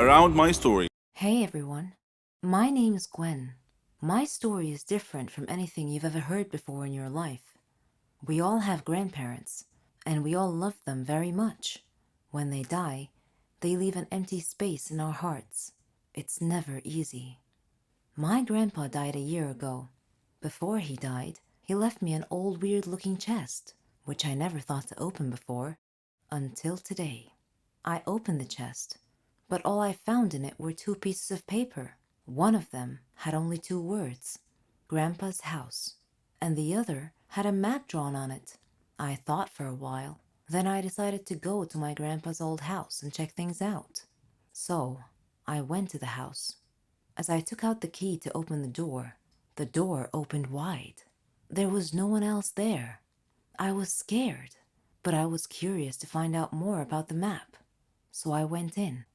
around my story. Hey everyone, my name is Gwen. My story is different from anything you've ever heard before in your life. We all have grandparents, and we all love them very much. When they die, they leave an empty space in our hearts. It's never easy. My grandpa died a year ago. Before he died, he left me an old weird-looking chest, which I never thought to open before, until today. I opened the chest, but all I found in it were 2 pieces of paper. One of them had only 2 words, Grandpa's house, and the other had a map drawn on it. I thought for a while, then I decided to go to my grandpa's old house and check things out. So, I went to the house. As I took out the key to open the door opened wide. There was no one else there. I was scared, but I was curious to find out more about the map. So I went in.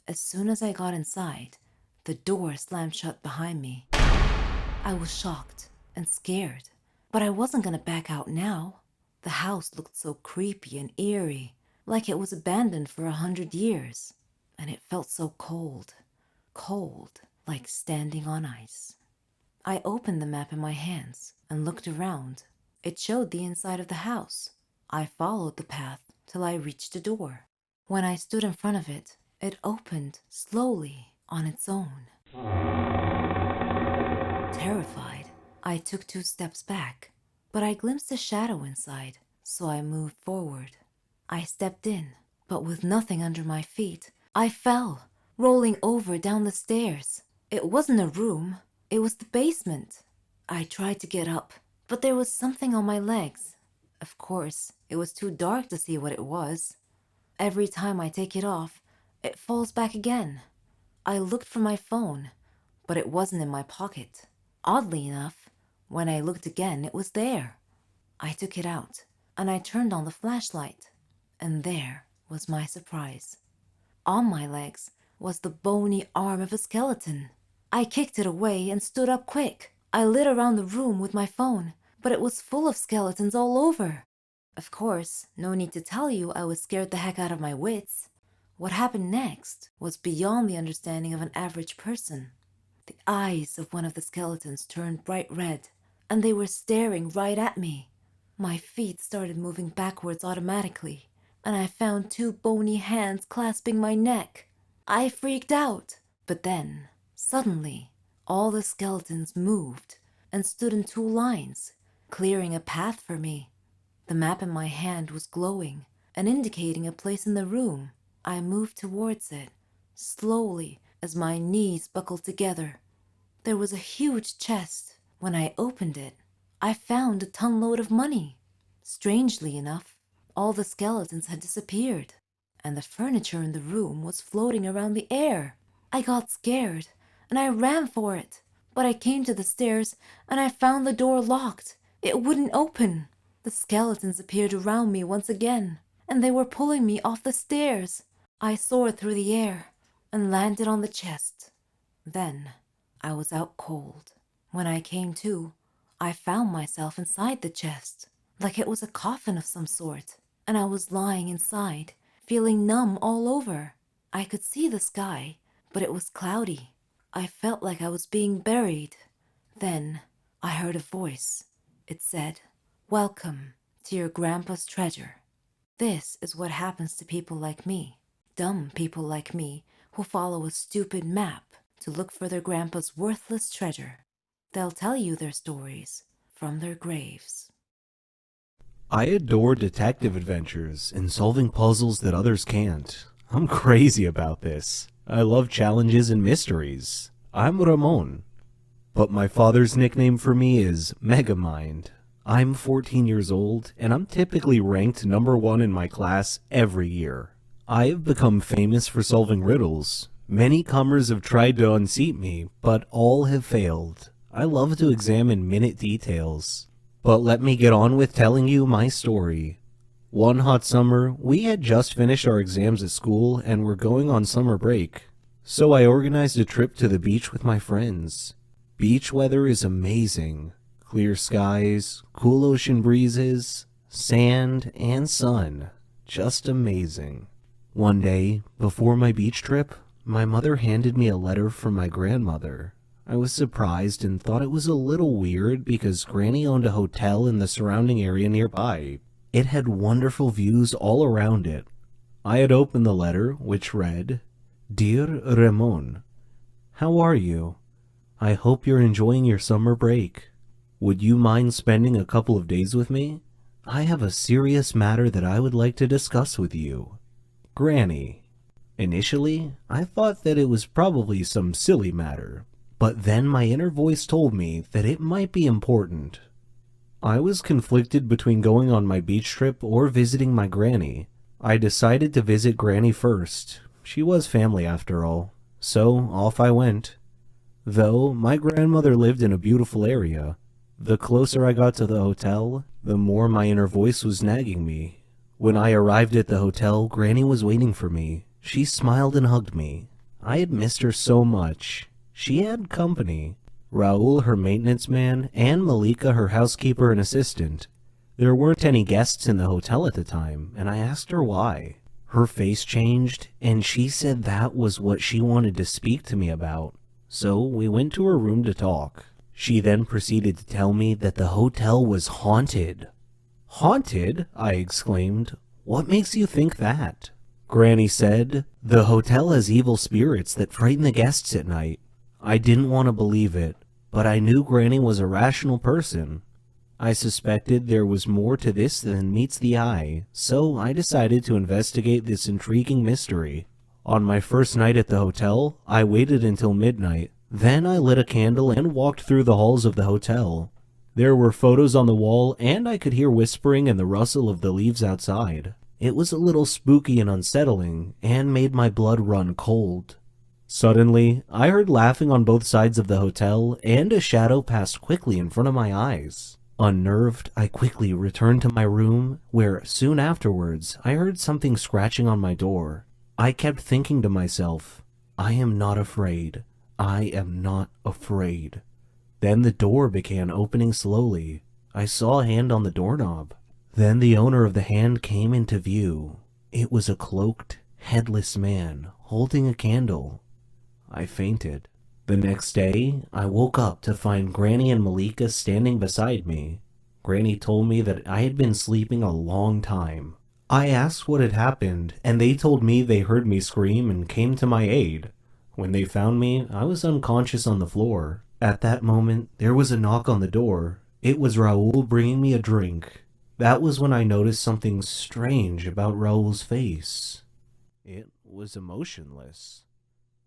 As soon as I got inside, the door slammed shut behind me. I was shocked and scared, but I wasn't gonna back out now. The house looked so creepy and eerie, like it was abandoned for 100 years, and it felt so cold, like standing on ice. I opened the map in my hands and looked around. It showed the inside of the house. I followed the path till I reached the door. When I stood in front of it, it opened slowly on its own. Terrified, I took 2 steps back, but I glimpsed a shadow inside, so I moved forward. I stepped in, but with nothing under my feet, I fell, rolling over down the stairs. It wasn't a room, it was the basement. I tried to get up, but there was something on my legs. Of course, it was too dark to see what it was. Every time I take it off, it falls back again. I looked for my phone, but it wasn't in my pocket. Oddly enough, when I looked again, it was there. I took it out, and I turned on the flashlight, and there was my surprise. On my legs was the bony arm of a skeleton. I kicked it away and stood up quick. I lit around the room with my phone, but it was full of skeletons all over. Of course, no need to tell you I was scared the heck out of my wits. What happened next was beyond the understanding of an average person. The eyes of one of the skeletons turned bright red, and they were staring right at me. My feet started moving backwards automatically, and I found 2 bony hands clasping my neck. I freaked out, but then, suddenly, all the skeletons moved and stood in 2 lines, clearing a path for me. The map in my hand was glowing and indicating a place in the room. I moved towards it, slowly, as my knees buckled together. There was a huge chest. When I opened it, I found a ton-load of money. Strangely enough, all the skeletons had disappeared, and the furniture in the room was floating around the air. I got scared, and I ran for it, but I came to the stairs, and I found the door locked. It wouldn't open. The skeletons appeared around me once again, and they were pulling me off the stairs. I soared through the air and landed on the chest. Then I was out cold. When I came to, I found myself inside the chest, like it was a coffin of some sort, and I was lying inside, feeling numb all over. I could see the sky, but it was cloudy. I felt like I was being buried. Then I heard a voice. It said, "Welcome to your grandpa's treasure." This is what happens to people like me, dumb people like me who follow a stupid map to look for their grandpa's worthless treasure. They'll tell you their stories from their graves. I adore detective adventures and solving puzzles that others can't. I'm crazy about this. I love challenges and mysteries. I'm Ramon, but my father's nickname for me is Megamind. I'm 14 years old, and I'm typically ranked number 1 in my class every year. I have become famous for solving riddles. Many comers have tried to unseat me, but all have failed. I love to examine minute details. But let me get on with telling you my story. One hot summer, we had just finished our exams at school and were going on summer break. So I organized a trip to the beach with my friends. Beach weather is amazing. Clear skies, cool ocean breezes, sand, and sun. Just amazing. One day, before my beach trip, my mother handed me a letter from my grandmother. I was surprised and thought it was a little weird because Granny owned a hotel in the surrounding area nearby. It had wonderful views all around it. I had opened the letter, which read, "Dear Ramon, how are you? I hope you're enjoying your summer break. Would you mind spending a couple of days with me? I have a serious matter that I would like to discuss with you. Granny." Initially, I thought that it was probably some silly matter, but then my inner voice told me that it might be important. I was conflicted between going on my beach trip or visiting my granny. I decided to visit Granny first. She was family after all, so off I went. Though my grandmother lived in a beautiful area, the closer I got to the hotel, the more my inner voice was nagging me. When I arrived at the hotel, Granny was waiting for me. She smiled and hugged me. I had missed her so much. She had company. Raul, her maintenance man, and Malika, her housekeeper and assistant. There weren't any guests in the hotel at the time, and I asked her why. Her face changed, and she said that was what she wanted to speak to me about. So we went to her room to talk. She then proceeded to tell me that the hotel was haunted. "Haunted?" I exclaimed. "What makes you think that?" Granny said, "The hotel has evil spirits that frighten the guests at night." I didn't want to believe it, but I knew Granny was a rational person. I suspected there was more to this than meets the eye, so I decided to investigate this intriguing mystery. On my first night at the hotel, I waited until midnight. Then I lit a candle and walked through the halls of the hotel. There were photos on the wall, and I could hear whispering and the rustle of the leaves outside. It was a little spooky and unsettling, and made my blood run cold. Suddenly, I heard laughing on both sides of the hotel, and a shadow passed quickly in front of my eyes. Unnerved, I quickly returned to my room, where soon afterwards I heard something scratching on my door. I kept thinking to myself, I am not afraid. I am not afraid. Then the door began opening slowly. I saw a hand on the doorknob. Then the owner of the hand came into view. It was a cloaked, headless man holding a candle. I fainted. The next day, I woke up to find Granny and Malika standing beside me. Granny told me that I had been sleeping a long time. I asked what had happened, and they told me they heard me scream and came to my aid. When they found me, I was unconscious on the floor. At that moment, there was a knock on the door. It was Raul bringing me a drink. That was when I noticed something strange about Raul's face. It was emotionless.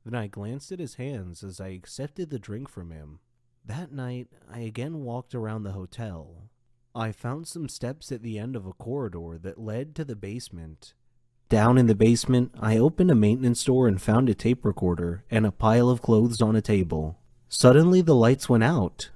Then I glanced at his hands as I accepted the drink from him. That night, I again walked around the hotel. I found some steps at the end of a corridor that led to the basement. Down in the basement, I opened a maintenance door and found a tape recorder and a pile of clothes on a table. Suddenly, the lights went out.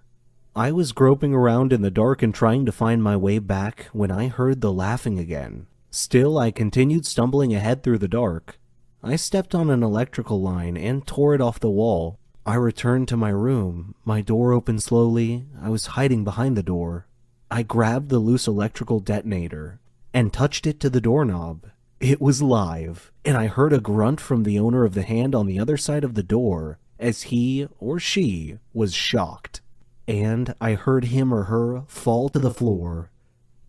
I was groping around in the dark and trying to find my way back when I heard the laughing again. Still, I continued stumbling ahead through the dark. I stepped on an electrical line and tore it off the wall. I returned to my room. My door opened slowly. I was hiding behind the door. I grabbed the loose electrical detonator and touched it to the doorknob. It was live, and I heard a grunt from the owner of the hand on the other side of the door as he or she was shocked. And I heard him or her fall to the floor.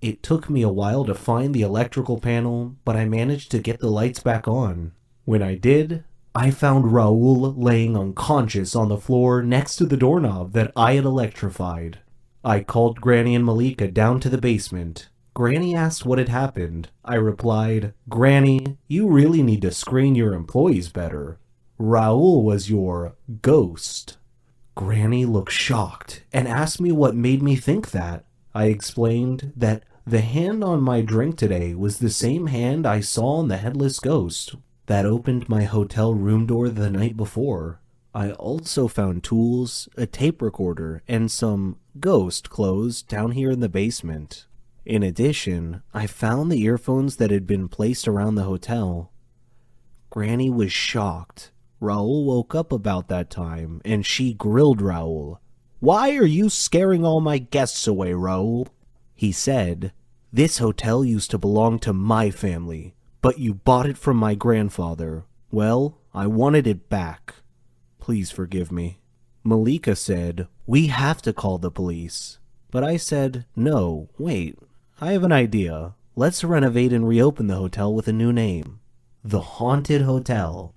It took me a while to find the electrical panel, but I managed to get the lights back on. When I did, I found Raul laying unconscious on the floor next to the doorknob that I had electrified. I called Granny and Malika down to the basement. Granny asked what had happened. I replied, "Granny, you really need to screen your employees better. Raul was your ghost." Granny looked shocked and asked me what made me think that. I explained that the hand on my drink today was the same hand I saw on the headless ghost that opened my hotel room door the night before. I also found tools, a tape recorder, and some ghost clothes down here in the basement. In addition, I found the earphones that had been placed around the hotel. Granny was shocked. Raul woke up about that time, and she grilled Raul. "Why are you scaring all my guests away, Raul?" He said, "This hotel used to belong to my family, but you bought it from my grandfather. Well, I wanted it back. Please forgive me. Malika said, we have to call the police. But I said, no, wait, I have an idea. Let's renovate and reopen the hotel with a new name. The Haunted Hotel.